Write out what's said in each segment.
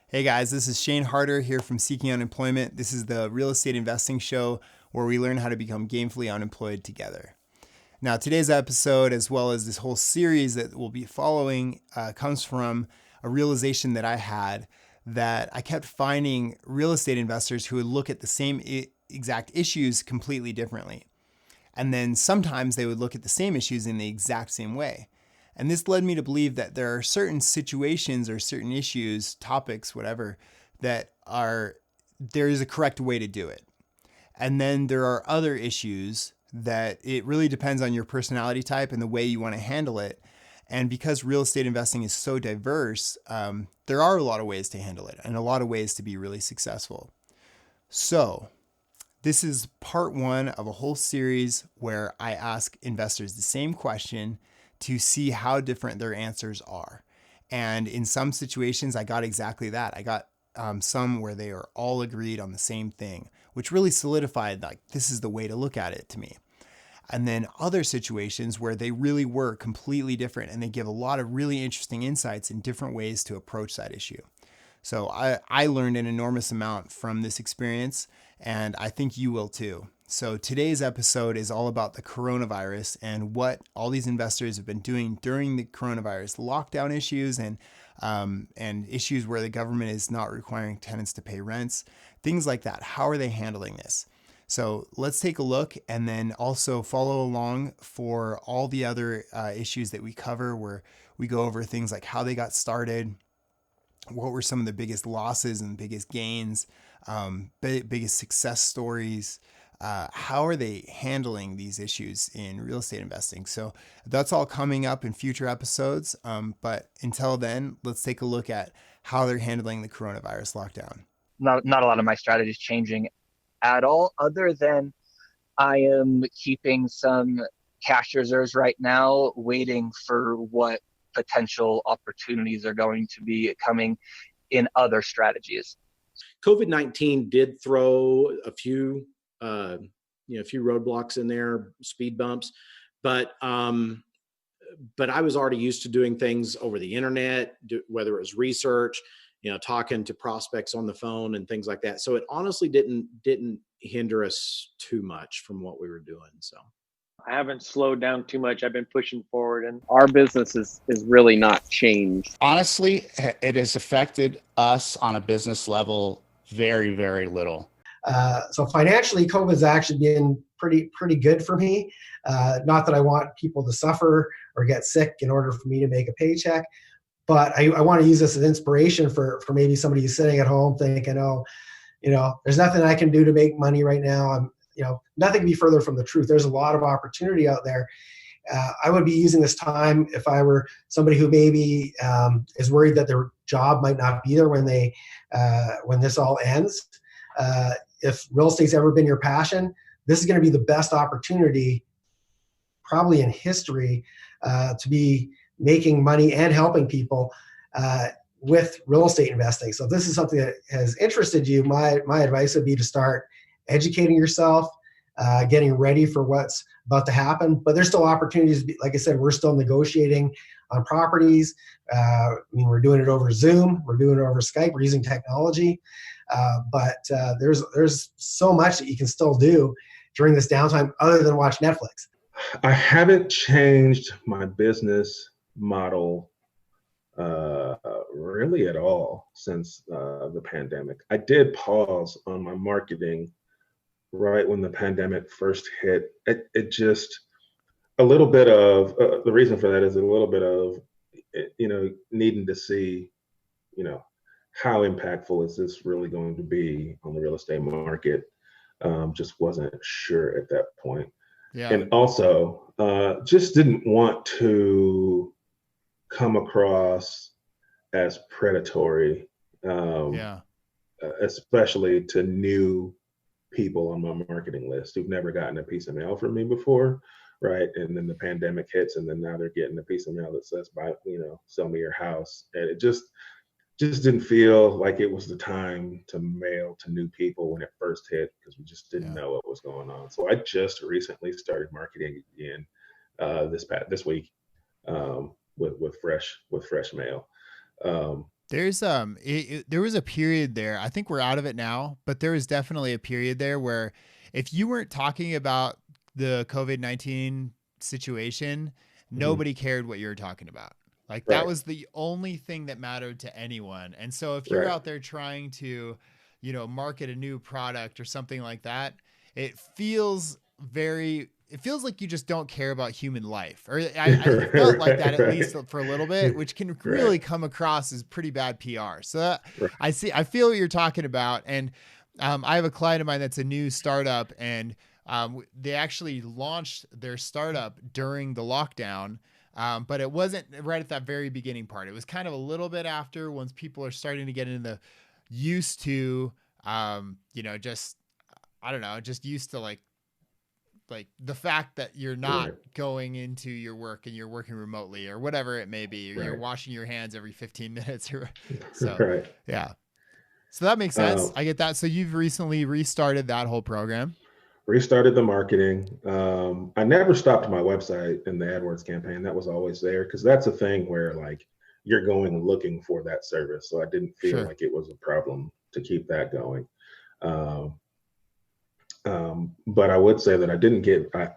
Hey guys, this is Shane Harder here from Seeking Unemployment. This is the real estate investing show where we learn how to become gainfully unemployed together. Now, today's episode, as well as this whole series that we'll be following, comes from a realization that I had that I kept finding real estate investors who would look at the same exact issues completely differently. And then sometimes they would look at the same issues in the exact same way. And this led me to believe that there are certain situations or certain issues, topics, whatever, there is a correct way to do it. And then there are other issues that it really depends on your personality type and the way you want to handle it. And because real estate investing is so diverse, there are a lot of ways to handle it and a lot of ways to be really successful. So, this is part one of a whole series where I ask investors the same question to see how different their answers are. And in some situations, I got exactly that. I got some where they are all agreed on the same thing, which really solidified like this is the way to look at it to me. And then other situations where they really were completely different and they give a lot of really interesting insights in different ways to approach that issue. So I learned an enormous amount from this experience, and I think you will too. So today's episode is all about the coronavirus and what all these investors have been doing during the coronavirus lockdown issues and issues where the government is not requiring tenants to pay rents, things like that. How are they handling this? So let's take a look and then also follow along for all the other issues that we cover where we go over things like how they got started, what were some of the biggest losses and biggest gains, biggest success stories, how are they handling these issues in real estate investing? So that's all coming up in future episodes. But until then, let's take a look at how they're handling the coronavirus lockdown. Not a lot of my strategies changing at all, other than I am keeping some cash reserves right now, waiting for what potential opportunities are going to be coming in other strategies. COVID-19 did throw a few roadblocks in there, speed bumps, but I was already used to doing things over the internet, whether it was research, talking to prospects on the phone and things like that. So it honestly didn't hinder us too much from what we were doing. So I haven't slowed down too much. I've been pushing forward, and our business is really not changed. Honestly, it has affected us on a business level very, very little. So financially, COVID's actually been pretty good for me. Not that I want people to suffer or get sick in order for me to make a paycheck, but I want to use this as inspiration for maybe somebody who's sitting at home thinking, there's nothing I can do to make money right now. Nothing can be further from the truth. There's a lot of opportunity out there. I would be using this time if I were somebody who maybe is worried that their job might not be there when this all ends. If real estate's ever been your passion, this is going to be the best opportunity probably in history to be making money and helping people with real estate investing. So if this is something that has interested you, my advice would be to start educating yourself, getting ready for what's about to happen. But there's still opportunities. Like I said, we're still negotiating on properties. We're doing it over Zoom. We're doing it over Skype. We're using technology. But there's so much that you can still do during this downtime other than watch Netflix. I haven't changed my business model really at all since the pandemic. I did pause on my marketing right when the pandemic first hit. It just a little bit of the reason for that is a little bit of needing to see how impactful is this really going to be on the real estate market. Just wasn't sure at that point. Yeah. And also just didn't want to come across as predatory, especially to new people on my marketing list who've never gotten a piece of mail from me before, right? And then the pandemic hits, and then now they're getting a piece of mail that says, sell me your house. And it just didn't feel like it was the time to mail to new people when it first hit, because we just didn't know what was going on. So I just recently started marketing again this week with fresh mail. There was a period there. I think we're out of it now, but there was definitely a period there where if you weren't talking about the COVID-19 situation, nobody cared what you were talking about. Like that Right. was the only thing that mattered to anyone. And so if you're Right. out there trying to, market a new product or something like that, it feels like you just don't care about human life. Or I felt like that at least for a little bit, which can really Right. come across as pretty bad PR. So Right. I feel what you're talking about. And I have a client of mine that's a new startup, and they actually launched their startup during the lockdown. But it wasn't right at that very beginning part. It was kind of a little bit after, once people are starting to get into the used to, just, I don't know, just used to like the fact that you're not Right. going into your work and you're working remotely or whatever it may be, or you're Right. washing your hands every 15 minutes or so. Right. Yeah. So that makes sense. Um, I get that. So you've recently restarted that whole program. Restarted the marketing. I never stopped my website in the AdWords campaign. That was always there because that's a thing where like you're going looking for that service. So I didn't feel Sure. like it was a problem to keep that going. But I would say that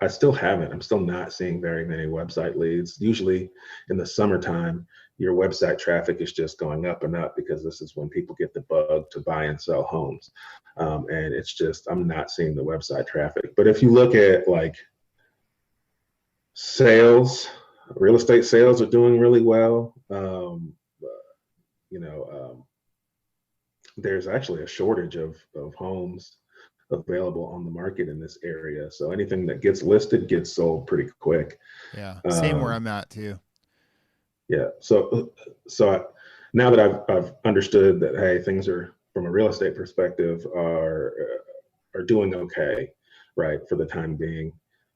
I still haven't, I'm still not seeing very many website leads. Usually in the summertime, your website traffic is just going up and up because this is when people get the bug to buy and sell homes. And it's just, I'm not seeing the website traffic. But if you look at like sales, real estate sales are doing really well. There's actually a shortage of homes available on the market in this area. So anything that gets listed gets sold pretty quick. Yeah. Same where I'm at too. Yeah. So now that I've understood that, hey, things are from a real estate perspective are doing okay, right, for the time being,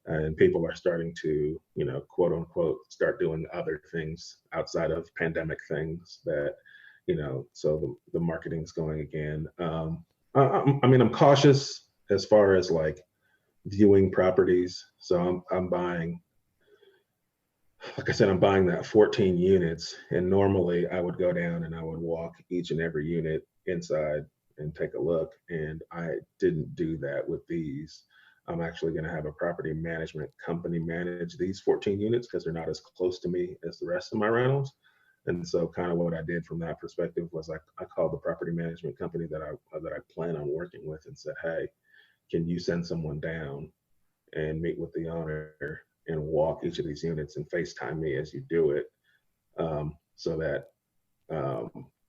and people are starting to, quote unquote, start doing other things outside of pandemic things that, so the marketing's going again. I'm cautious as far as like viewing properties. So I'm buying, like I said, I'm buying that 14 units, and normally I would go down and I would walk each and every unit inside and take a look. And I didn't do that with these. I'm actually going to have a property management company manage these 14 units because they're not as close to me as the rest of my rentals. And so kind of what I did from that perspective was I called the property management company that I plan on working with and said, hey, can you send someone down and meet with the owner and walk each of these units and FaceTime me as you do it, so that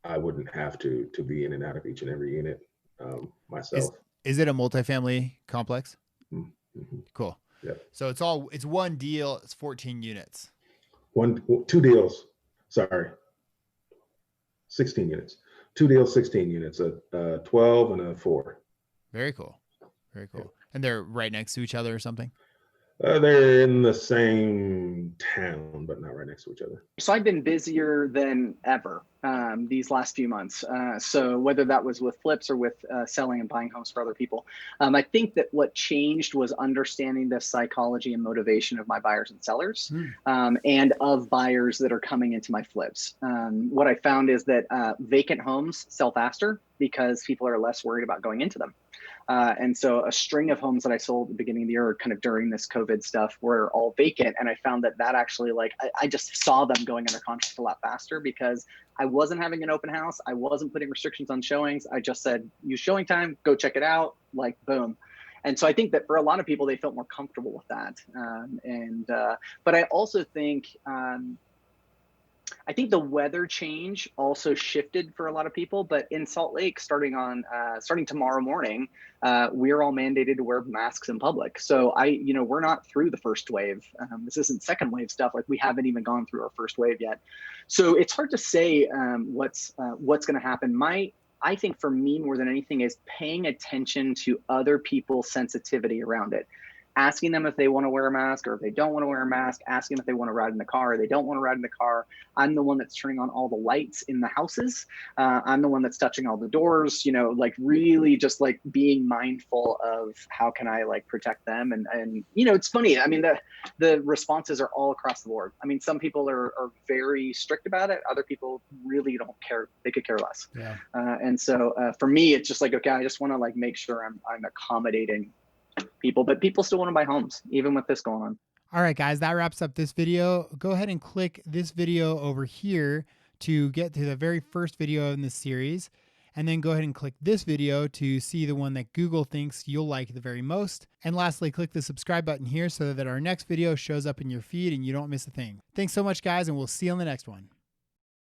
I wouldn't have to be in and out of each and every unit myself. Is it a multifamily complex? Mm-hmm. Cool. Yeah. So it's one deal. It's 14 units. 2 deals. Sorry. 16 units. 2 deals, 16 units. A 12 and a 4. Very cool. Very cool. Yeah. And they're right next to each other or something? They're in the same town, but not right next to each other. So I've been busier than ever these last few months. So whether that was with flips or with selling and buying homes for other people, I think that what changed was understanding the psychology and motivation of my buyers and sellers, and of buyers that are coming into my flips. What I found is that vacant homes sell faster because people are less worried about going into them. And so a string of homes that I sold at the beginning of the year, kind of during this COVID stuff, were all vacant. And I found that actually, like, I just saw them going under contract a lot faster because I wasn't having an open house. I wasn't putting restrictions on showings. I just said, use showing time, go check it out, like, boom. And so I think that for a lot of people, they felt more comfortable with that. But I also think, I think the weather change also shifted for a lot of people, but in Salt Lake, starting tomorrow morning, we're all mandated to wear masks in public. So we're not through the first wave. This isn't second wave stuff. Like, we haven't even gone through our first wave yet. So it's hard to say what's going to happen. I think for me, more than anything, is paying attention to other people's sensitivity around it. asking them if they want to wear a mask or if they don't want to wear a mask, asking if they want to ride in the car or they don't want to ride in the car. I'm the one that's turning on all the lights in the houses. I'm the one that's touching all the doors, you know, like really just like being mindful of how can I like protect them. And you know, it's funny. I mean, the responses are all across the board. I mean, some people are very strict about it. Other people really don't care. They could care less. Yeah. And so for me, it's just like, okay, I just want to like make sure I'm accommodating people, but people still want to buy homes even with this going on. All right, guys, that wraps up this video. Go ahead and click this video over here to get to the very first video in this series. And then go ahead and click this video to see the one that Google thinks you'll like the very most. And lastly, click the subscribe button here so that our next video shows up in your feed and you don't miss a thing. Thanks so much, guys, and we'll see you on the next one.